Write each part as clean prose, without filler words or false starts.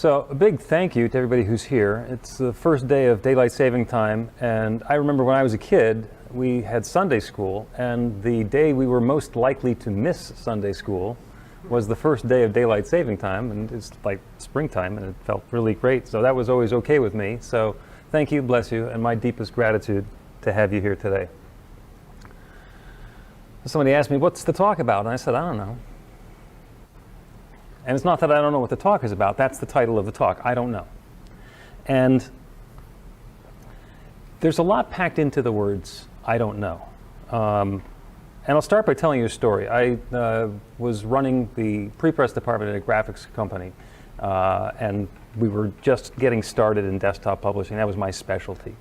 So a big thank you to everybody who's here. It's the first day of daylight saving time, and I remember when I was a kid, we had Sunday school, and the day we were most likely to miss Sunday school was the first day of daylight saving time, and it's like springtime, and it felt really great. So that was always okay with me. So thank you, bless you, and my deepest gratitude to have you here today. Somebody asked me, what's the talk about? And I said, I don't know. And it's not that I don't know what the talk is about. That's the title of the talk. I don't know. And there's a lot packed into the words, I don't know. And I'll start by telling you a story. I was running the pre-press department at a graphics company. And we were just getting started in desktop publishing. That was my specialty,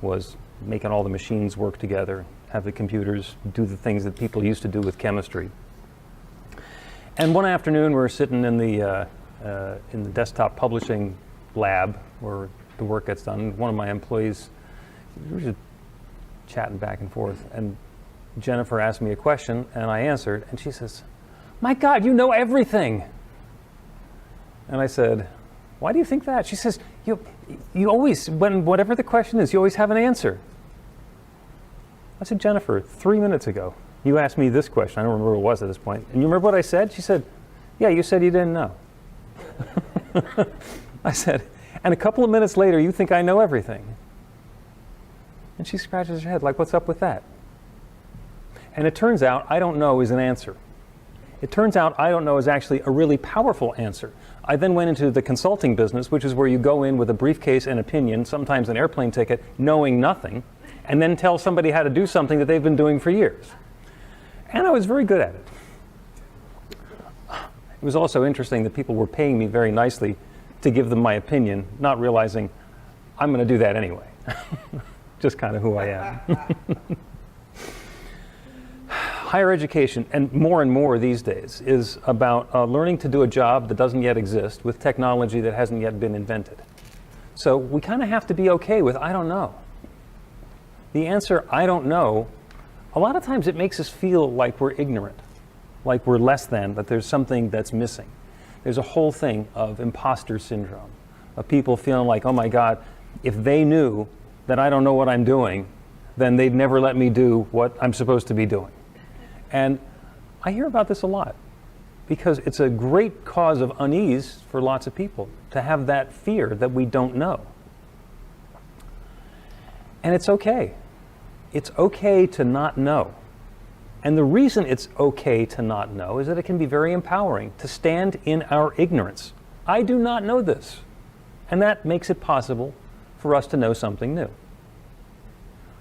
was making all the machines work together, have the computers do the things that people used to do with chemistry. And one afternoon, we were sitting in the desktop publishing lab where the work gets done. One of my employees, we were just chatting back and forth, and Jennifer asked me a question, and I answered, and she says, "My God, you know everything." And I said, "Why do you think that?" She says, "You always, whatever the question is, you always have an answer." I said, "Jennifer, 3 minutes ago, you asked me this question." I don't remember what it was at this point. And you remember what I said? She said, "Yeah, you said you didn't know." I said, "And a couple of minutes later, you think I know everything." And she scratches her head like, what's up with that? And it turns out, I don't know is an answer. It turns out, I don't know is actually a really powerful answer. I then went into the consulting business, which is where you go in with a briefcase and opinion, sometimes an airplane ticket, knowing nothing, and then tell somebody how to do something that they've been doing for years. And I was very good at it. It was also interesting that people were paying me very nicely to give them my opinion, not realizing I'm going to do that anyway. Just kind of who I am. Higher education, and more these days, is about learning to do a job that doesn't yet exist with technology that hasn't yet been invented. So we kind of have to be okay with I don't know. The answer, I don't know, a lot of times it makes us feel like we're ignorant, like we're less than, that there's something that's missing. There's a whole thing of imposter syndrome, of people feeling like, oh my God, if they knew that I don't know what I'm doing, then they'd never let me do what I'm supposed to be doing. And I hear about this a lot because it's a great cause of unease for lots of people to have that fear that we don't know. And it's okay. It's okay to not know. And the reason it's okay to not know is that it can be very empowering to stand in our ignorance. I do not know this. And that makes it possible for us to know something new. A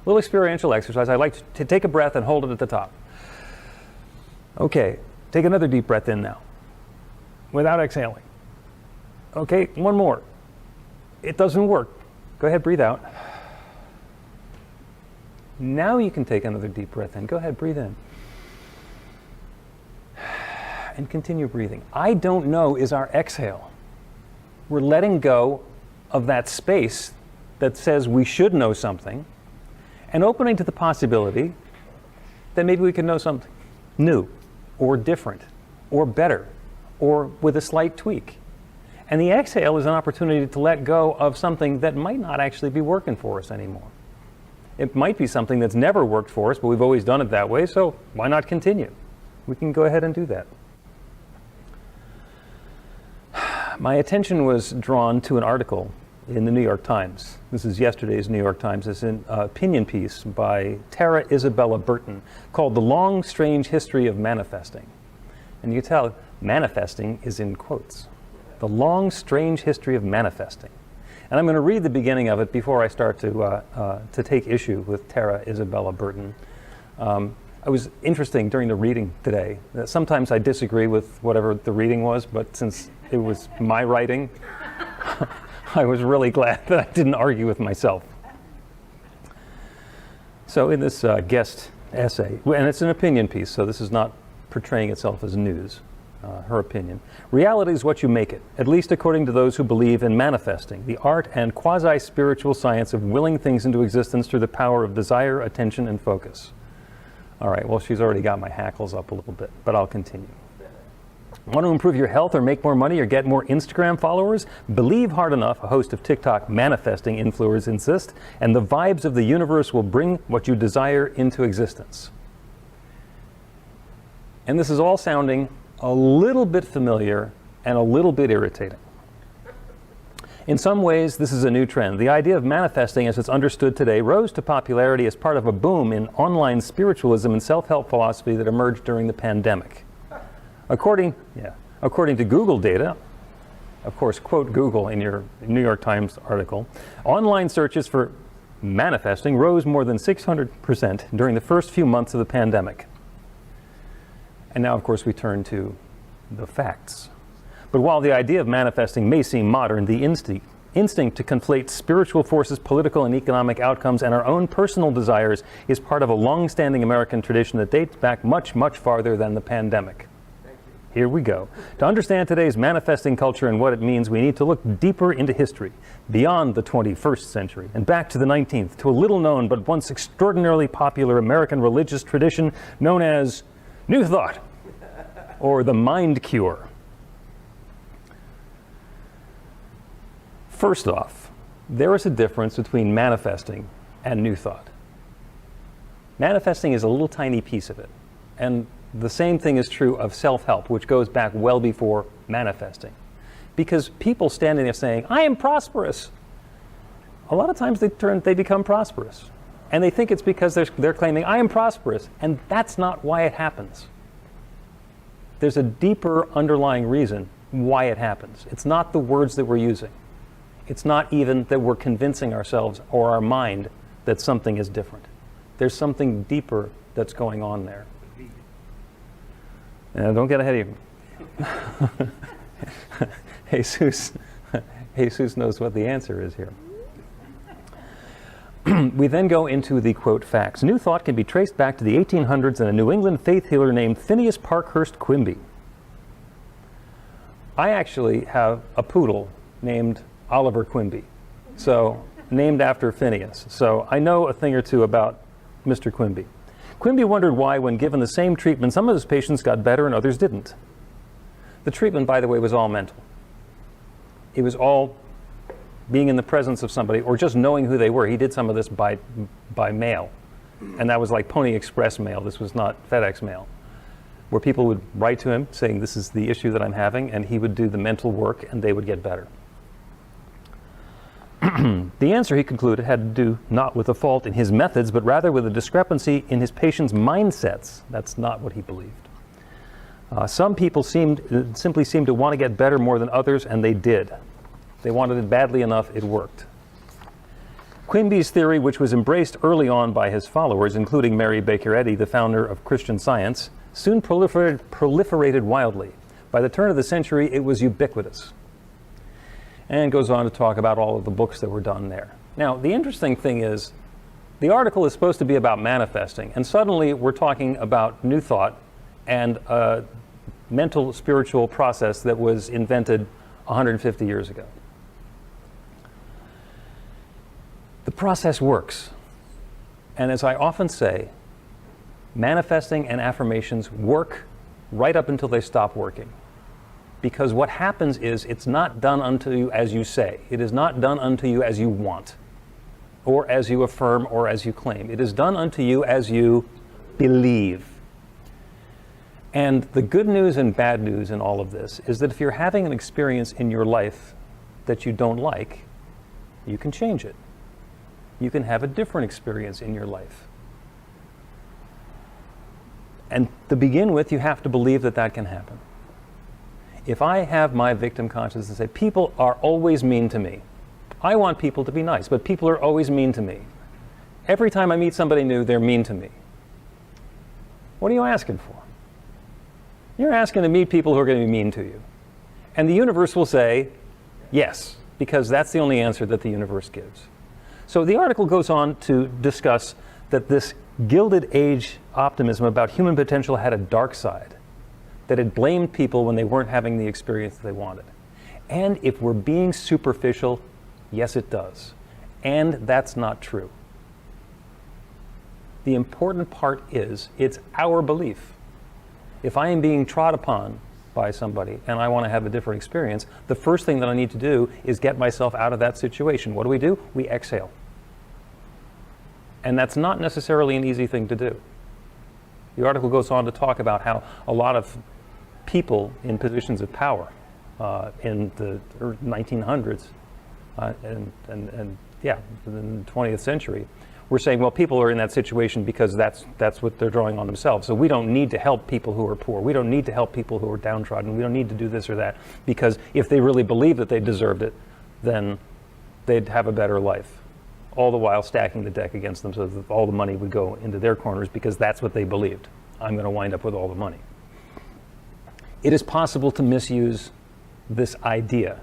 little experiential exercise. I like to take a breath and hold it at the top. Okay, take another deep breath in now, without exhaling. Okay, one more. It doesn't work. Go ahead, breathe out. Now you can take another deep breath in. Go ahead, breathe in. And continue breathing. I don't know is our exhale. We're letting go of that space that says we should know something and opening to the possibility that maybe we can know something new or different or better or with a slight tweak. And the exhale is an opportunity to let go of something that might not actually be working for us anymore. It might be something that's never worked for us, but we've always done it that way, so why not continue? We can go ahead and do that. My attention was drawn to an article in the New York Times. This is yesterday's New York Times. It's an opinion piece by Tara Isabella Burton called The Long, Strange History of Manifesting. And you can tell manifesting is in quotes. The Long, Strange History of Manifesting. And I'm going to read the beginning of it before I start to take issue with Tara Isabella Burton. It was interesting during the reading today. Sometimes I disagree with whatever the reading was, but since it was my writing, I was really glad that I didn't argue with myself. So in this guest essay, and it's an opinion piece, so this is not portraying itself as news, her opinion. Reality is what you make it, at least according to those who believe in manifesting, the art and quasi-spiritual science of willing things into existence through the power of desire, attention, and focus. All right, well, she's already got my hackles up a little bit, but I'll continue. Want to improve your health or make more money or get more Instagram followers? Believe hard enough, a host of TikTok manifesting influencers insist, and the vibes of the universe will bring what you desire into existence. And this is all sounding a little bit familiar and a little bit irritating. In some ways, this is a new trend. The idea of manifesting as it's understood today rose to popularity as part of a boom in online spiritualism and self-help philosophy that emerged during the pandemic. According to Google data, of course, quote Google in your New York Times article, online searches for manifesting rose more than 600% during the first few months of the pandemic. And now, of course, we turn to the facts. But while the idea of manifesting may seem modern, the instinct to conflate spiritual forces, political and economic outcomes, and our own personal desires is part of a long-standing American tradition that dates back much, much farther than the pandemic. Here we go. To understand today's manifesting culture and what it means, we need to look deeper into history, beyond the 21st century, and back to the 19th, to a little-known but once extraordinarily popular American religious tradition known as New Thought, or the Mind Cure. First off, there is a difference between manifesting and New Thought. Manifesting is a little tiny piece of it, and the same thing is true of self-help, which goes back well before manifesting. Because people standing there saying, I am prosperous, a lot of times they become prosperous. And they think it's because they're claiming, I am prosperous, and that's not why it happens. There's a deeper underlying reason why it happens. It's not the words that we're using. It's not even that we're convincing ourselves or our mind that something is different. There's something deeper that's going on there. Don't get ahead of you. Jesus knows what the answer is here. We then go into the, quote, facts. New Thought can be traced back to the 1800s and a New England faith healer named Phineas Parkhurst Quimby. I actually have a poodle named Oliver Quimby, so named after Phineas. So I know a thing or two about Mr. Quimby. Quimby wondered why, when given the same treatment, some of his patients got better and others didn't. The treatment, by the way, was all mental. It was all being in the presence of somebody or just knowing who they were. He did some of this by mail, and that was like Pony Express mail. This was not FedEx mail, where people would write to him saying, this is the issue that I'm having, and he would do the mental work and they would get better. The answer, he concluded, had to do not with a fault in his methods, but rather with a discrepancy in his patients' mindsets. That's not what he believed. Some people simply seemed to want to get better more than others, and they did. They wanted it badly enough, it worked. Quimby's theory, which was embraced early on by his followers, including Mary Baker Eddy, the founder of Christian Science, soon proliferated wildly. By the turn of the century, it was ubiquitous. And goes on to talk about all of the books that were done there. Now, the interesting thing is, the article is supposed to be about manifesting, and suddenly we're talking about New Thought and a mental spiritual process that was invented 150 years ago. The process works. And as I often say, manifesting and affirmations work right up until they stop working. Because what happens is it's not done unto you as you say. It is not done unto you as you want, or as you affirm, or as you claim. It is done unto you as you believe. And the good news and bad news in all of this is that if you're having an experience in your life that you don't like, you can change it. You can have a different experience in your life. And to begin with, you have to believe that that can happen. If I have my victim consciousness and say, people are always mean to me. I want people to be nice, but people are always mean to me. Every time I meet somebody new, they're mean to me. What are you asking for? You're asking to meet people who are going to be mean to you. And the universe will say, yes, because that's the only answer that the universe gives. So the article goes on to discuss that this Gilded Age optimism about human potential had a dark side, that it blamed people when they weren't having the experience that they wanted. And if we're being superficial, yes, it does. And that's not true. The important part is, it's our belief. If I am being trod upon by somebody and I want to have a different experience, the first thing that I need to do is get myself out of that situation. What do? We exhale. And that's not necessarily an easy thing to do. The article goes on to talk about how a lot of people in positions of power in the 1900s and in the 20th century, we're saying, well, people are in that situation because that's what they're drawing on themselves. So we don't need to help people who are poor. We don't need to help people who are downtrodden. We don't need to do this or that, because if they really believed that they deserved it, then they'd have a better life. All the while stacking the deck against them so that all the money would go into their corners because that's what they believed. I'm going to wind up with all the money. It is possible to misuse this idea.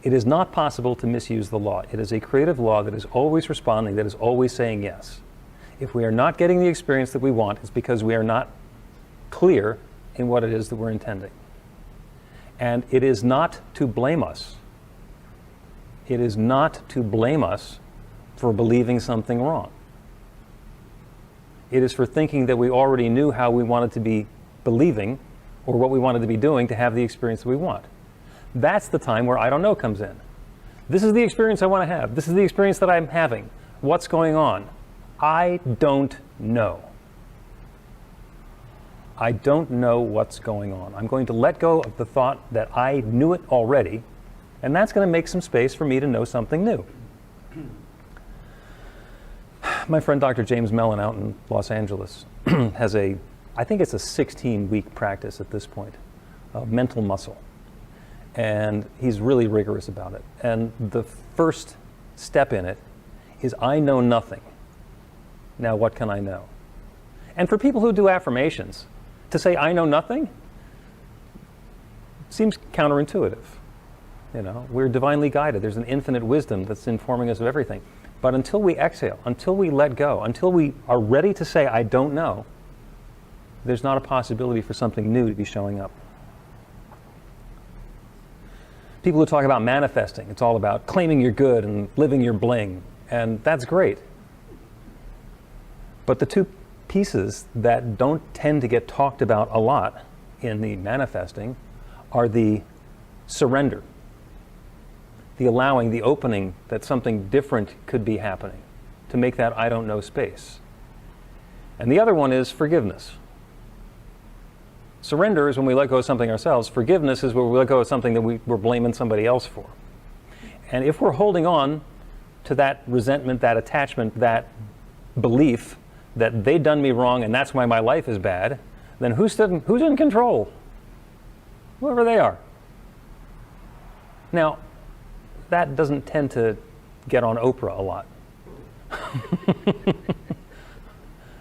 It is not possible to misuse the law. It is a creative law that is always responding, that is always saying yes. If we are not getting the experience that we want, it's because we are not clear in what it is that we're intending. And it is not to blame us. It is not to blame us for believing something wrong. It is for thinking that we already knew how we wanted to be believing or what we wanted to be doing to have the experience that we want. That's the time where I don't know comes in. This is the experience I want to have. This is the experience that I'm having. What's going on? I don't know. I don't know what's going on. I'm going to let go of the thought that I knew it already, and that's going to make some space for me to know something new. My friend Dr. James Mellon out in Los Angeles has I think it's a 16-week practice at this point, of mental muscle. And he's really rigorous about it. And the first step in it is, I know nothing. Now what can I know? And for people who do affirmations, to say I know nothing seems counterintuitive. You know, we're divinely guided. There's an infinite wisdom that's informing us of everything. But until we exhale, until we let go, until we are ready to say I don't know, there's not a possibility for something new to be showing up. People who talk about manifesting, it's all about claiming your good and living your bling, and that's great. But the two pieces that don't tend to get talked about a lot in the manifesting are the surrender, the allowing, the opening that something different could be happening, to make that I don't know space. And the other one is forgiveness. Surrender is when we let go of something ourselves. Forgiveness is where we let go of something that we're blaming somebody else for. And if we're holding on to that resentment, that attachment, that belief that they've done me wrong and that's why my life is bad, then who's in control? Whoever they are. Now, that doesn't tend to get on Oprah a lot.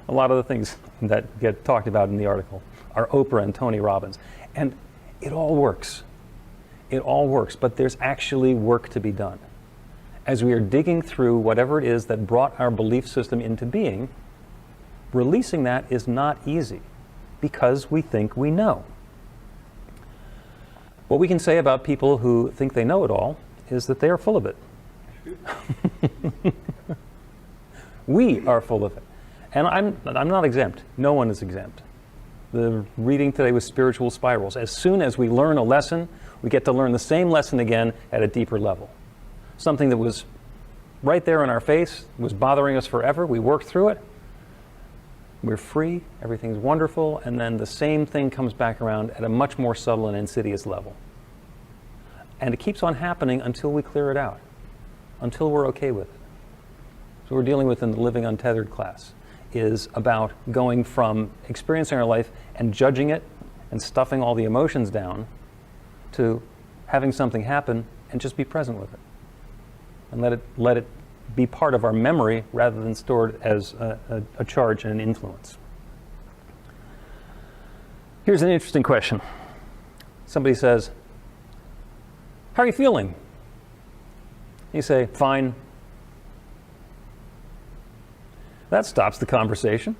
A lot of the things that get talked about in the article are Oprah and Tony Robbins. And it all works. It all works, but there's actually work to be done. As we are digging through whatever it is that brought our belief system into being, releasing that is not easy because we think we know. What we can say about people who think they know it all is that they are full of it. We are full of it. And I'm not exempt. No one is exempt. The reading today was spiritual spirals. As soon as we learn a lesson, we get to learn the same lesson again at a deeper level. Something that was right there in our face, was bothering us forever, we worked through it, we're free, everything's wonderful, and then the same thing comes back around at a much more subtle and insidious level. And it keeps on happening until we clear it out, until we're okay with it. So we're dealing with in the Living Untethered class is about going from experiencing our life and judging it and stuffing all the emotions down to having something happen and just be present with it. And let it be part of our memory rather than stored as a charge and an influence. Here's an interesting question. Somebody says, "How are you feeling?" You say, "Fine." That stops the conversation.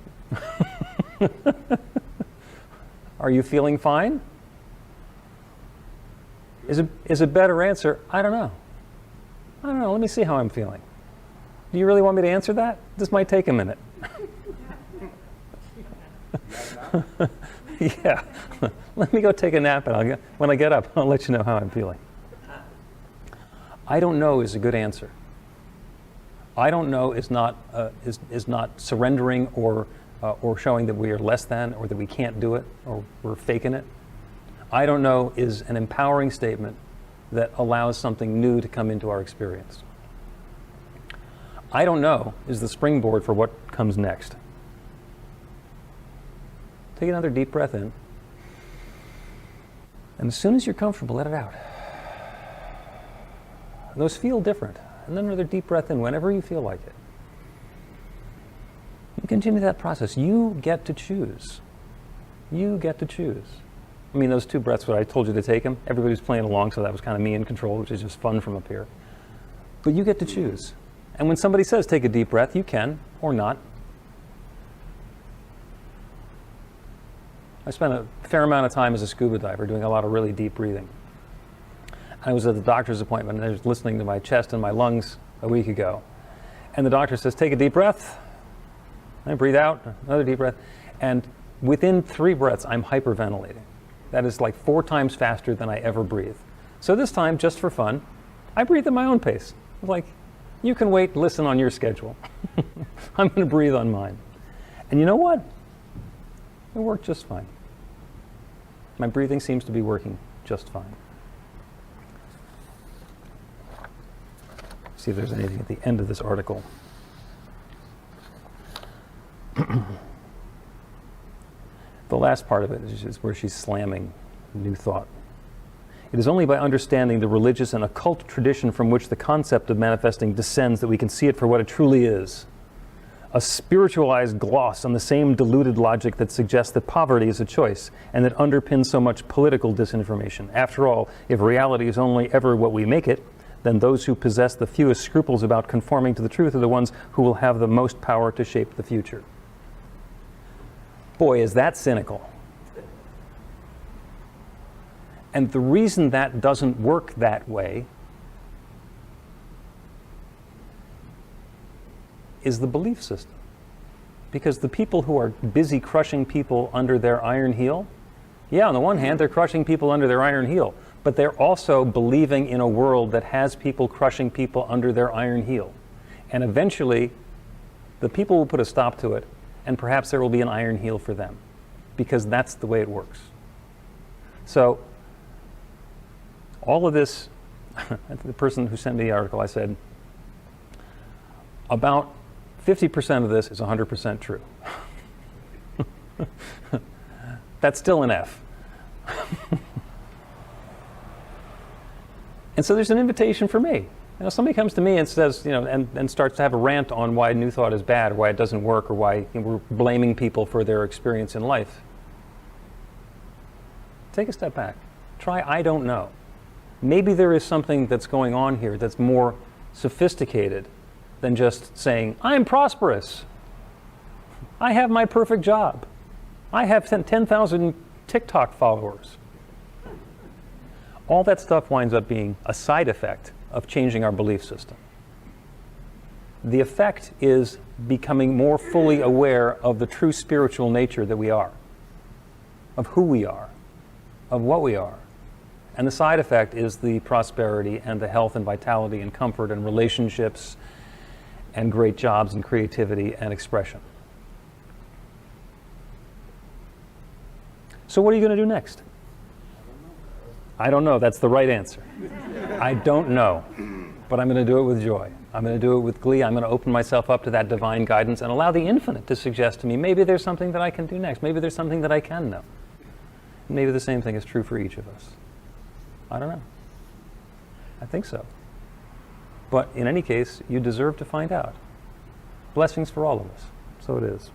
Are you feeling fine? Is a better answer, I don't know. I don't know, let me see how I'm feeling. Do you really want me to answer that? This might take a minute. Yeah. Let me go take a nap, and when I get up, I'll let you know how I'm feeling. I don't know is a good answer. I don't know is not surrendering or showing that we are less than, or that we can't do it, or we're faking it. I don't know is an empowering statement that allows something new to come into our experience. I don't know is the springboard for what comes next. Take another deep breath in. And as soon as you're comfortable, let it out. Those feel different. And then another deep breath in whenever you feel like it. You continue that process. You get to choose. You get to choose. I mean, those 2 breaths, what I told you to take them, everybody's playing along, so that was kind of me in control, which is just fun from up here. But you get to choose. And when somebody says take a deep breath, you can, or not. I spent a fair amount of time as a scuba diver doing a lot of really deep breathing. I was at the doctor's appointment, and I was listening to my chest and my lungs a week ago. And the doctor says, take a deep breath. I breathe out, another deep breath. And within 3 breaths, I'm hyperventilating. That is like 4 times faster than I ever breathe. So this time, just for fun, I breathe at my own pace. Like, you can wait, listen on your schedule. I'm going to breathe on mine. And you know what? It worked just fine. My breathing seems to be working just fine. See if there's anything at the end of this article. The last part of it is just where she's slamming New Thought. It is only by understanding the religious and occult tradition from which the concept of manifesting descends that we can see it for what it truly is. A spiritualized gloss on the same diluted logic that suggests that poverty is a choice and that underpins so much political disinformation. After all, if reality is only ever what we make it, then those who possess the fewest scruples about conforming to the truth are the ones who will have the most power to shape the future. Boy, is that cynical. And the reason that doesn't work that way is the belief system. Because the people who are busy crushing people under their iron heel, yeah, on the one hand, they're crushing people under their iron heel, but they're also believing in a world that has people crushing people under their iron heel. And eventually, the people will put a stop to it, and perhaps there will be an iron heel for them, because that's the way it works. So, all of this, the person who sent me the article, I said, about 50% of this is 100% true. That's still an F. And so there's an invitation for me. You know, somebody comes to me and says, you know, and starts to have a rant on why New Thought is bad, or why it doesn't work, or why we're blaming people for their experience in life. Take a step back. Try, I don't know. Maybe there is something that's going on here that's more sophisticated than just saying, I'm prosperous. I have my perfect job. I have 10,000 TikTok followers. All that stuff winds up being a side effect of changing our belief system. The effect is becoming more fully aware of the true spiritual nature that we are, of who we are, of what we are. And the side effect is the prosperity and the health and vitality and comfort and relationships and great jobs and creativity and expression. So what are you going to do next? I don't know. That's the right answer. I don't know. But I'm going to do it with joy. I'm going to do it with glee. I'm going to open myself up to that divine guidance and allow the infinite to suggest to me, maybe there's something that I can do next. Maybe there's something that I can know. Maybe the same thing is true for each of us. I don't know. I think so. But in any case, you deserve to find out. Blessings for all of us. So it is.